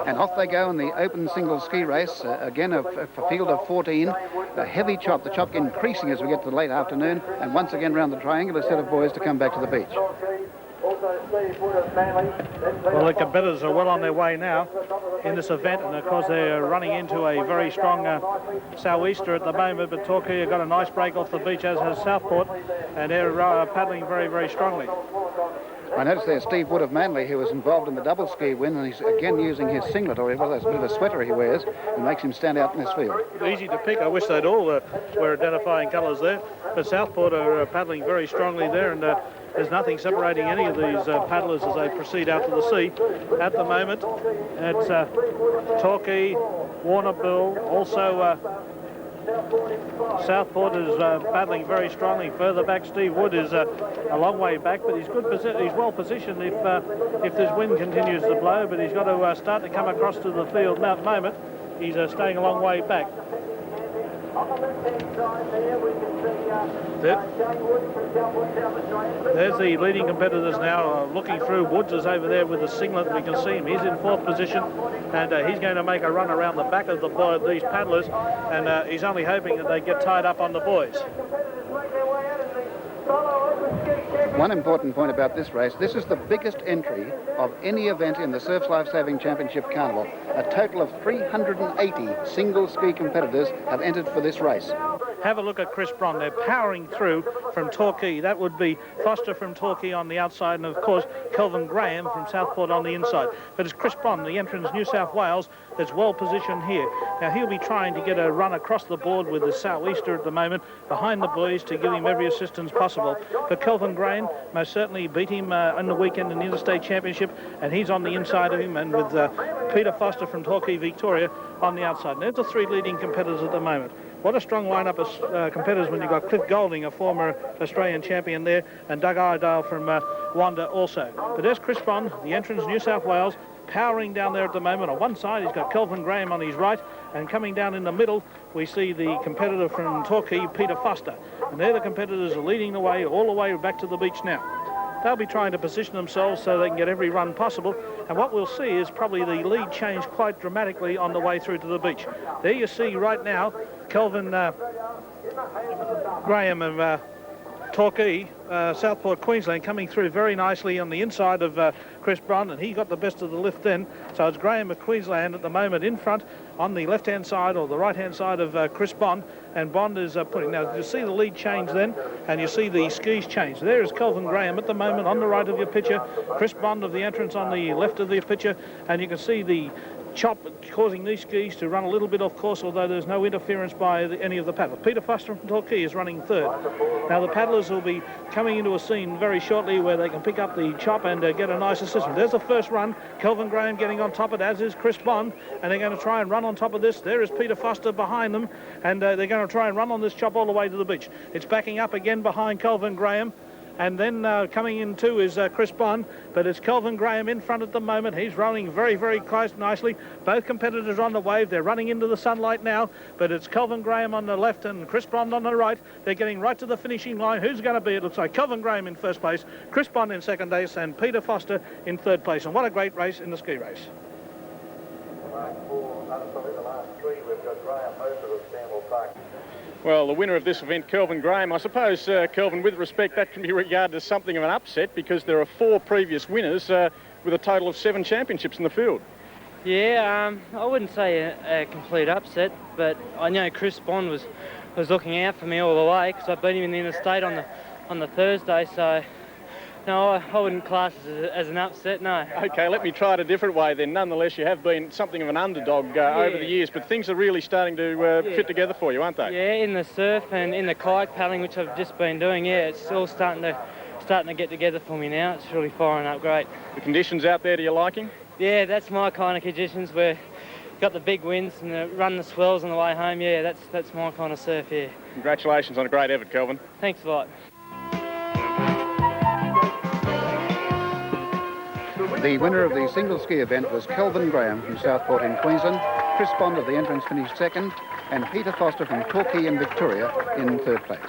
And off they go in the open single ski race. Again, a field of 14. A heavy chop, the chop increasing as we get to the late afternoon. And once again round the triangular set of boys to come back to the beach. Well, the competitors are well on their way now in this event, and of course they're running into a very strong sou'easter at the moment, but Torquay have got a nice break off the beach, as has Southport, and they're paddling very, very strongly. I noticed there's Steve Wood of Manly, who was involved in the double ski win, and he's again using his singlet, or well, that's a bit of a sweater he wears, and makes him stand out in this field. Easy to pick. I wish they'd all were identifying colours there, but Southport are paddling very strongly there, and there's nothing separating any of these paddlers as they proceed out to the sea. At the moment, it's Torquay, Warrnambool, also Southport is paddling very strongly. Further back, Steve Wood is a long way back, but he's he's well positioned if this wind continues to blow. But he's got to start to come across to the field now. At the moment, he's staying a long way back. There's the leading competitors now looking through. Woods is over there with the singlet. We can see him. He's in fourth position, and he's going to make a run around the back of these paddlers, and he's only hoping that they get tied up on the buoys. One important point about this race, this is the biggest entry of any event in the Surf's Life Saving Championship Carnival. A total of 380 single ski competitors have entered for this race. Have a look at Chris Bron. They're powering through from Torquay. That would be Foster from Torquay on the outside, and of course Kelvin Graham from Southport on the inside. But it's Chris Bron, the entrance New South Wales, that's well positioned here. Now he'll be trying to get a run across the board with the sou'easter at the moment behind the buoys to give him every assistance possible. But Kelvin Graham most certainly beat him on the weekend in the Interstate Championship, and he's on the inside of him, and with Peter Foster from Torquay, Victoria on the outside. And there's the three leading competitors at the moment. What a strong lineup of competitors when you've got Cliff Golding, a former Australian champion there, and Doug Iredale from Wanda also. But there's Chris Bond, the entrance New South Wales, powering down there at the moment. On one side, he's got Kelvin Graham on his right, and coming down in the middle, we see the competitor from Torquay, Peter Foster. And they're the competitors are leading the way all the way back to the beach now. They'll be trying to position themselves so they can get every run possible, and what we'll see is probably the lead change quite dramatically on the way through to the beach. There you see right now Kelvin Graham of Torquay, Southport, Queensland, coming through very nicely on the inside of Chris Bron, and he got the best of the lift then. So it's Graham of Queensland at the moment in front on the left-hand side or the right-hand side of Chris Bond, and Bond is putting... Now, you see the lead change then, and you see the skis change. There is Kelvin Graham at the moment on the right of your picture, Chris Bond of the entrance on the left of the picture, and you can see the chop causing these skis to run a little bit off course, although there's no interference by any of the paddlers. Peter Foster from Torquay is running third. Now the paddlers will be coming into a scene very shortly where they can pick up the chop and get a nice assistance. There's the first run. Kelvin Graham getting on top of it, as is Chris Bond, and they're going to try and run on top of this. There is Peter Foster behind them, and they're going to try and run on this chop all the way to the beach. It's backing up again behind Kelvin Graham. And then coming in too is Chris Bond, but it's Kelvin Graham in front at the moment. He's rolling very, very close, nicely. Both competitors on the wave. They're running into the sunlight now, but it's Kelvin Graham on the left and Chris Bond on the right. They're getting right to the finishing line. Who's going to be? It looks like Kelvin Graham in first place, Chris Bond in second place, and Peter Foster in third place. And what a great race in the ski race. Well, the winner of this event, Kelvin Graham, I suppose, Kelvin, with respect, that can be regarded as something of an upset because there are 4 previous winners with a total of 7 championships in the field. Yeah, I wouldn't say a complete upset, but I know Chris Bond was looking out for me all the way because I beat him in the interstate on the Thursday, so no, I wouldn't class it as an upset, no. OK, let me try it a different way then. Nonetheless, you have been something of an underdog over the years, but things are really starting to fit together for you, aren't they? Yeah, in the surf and in the kayak paddling, which I've just been doing, yeah, it's all starting to get together for me now. It's really firing up great. The conditions out there to your liking? Yeah, that's my kind of conditions where you've got the big winds and run the swells on the way home. Yeah, that's my kind of surf, yeah. Congratulations on a great effort, Kelvin. Thanks a lot. The winner of the single ski event was Kelvin Graham from Southport in Queensland. Chris Bond of the entrance finished second, and Peter Foster from Torquay in Victoria in third place.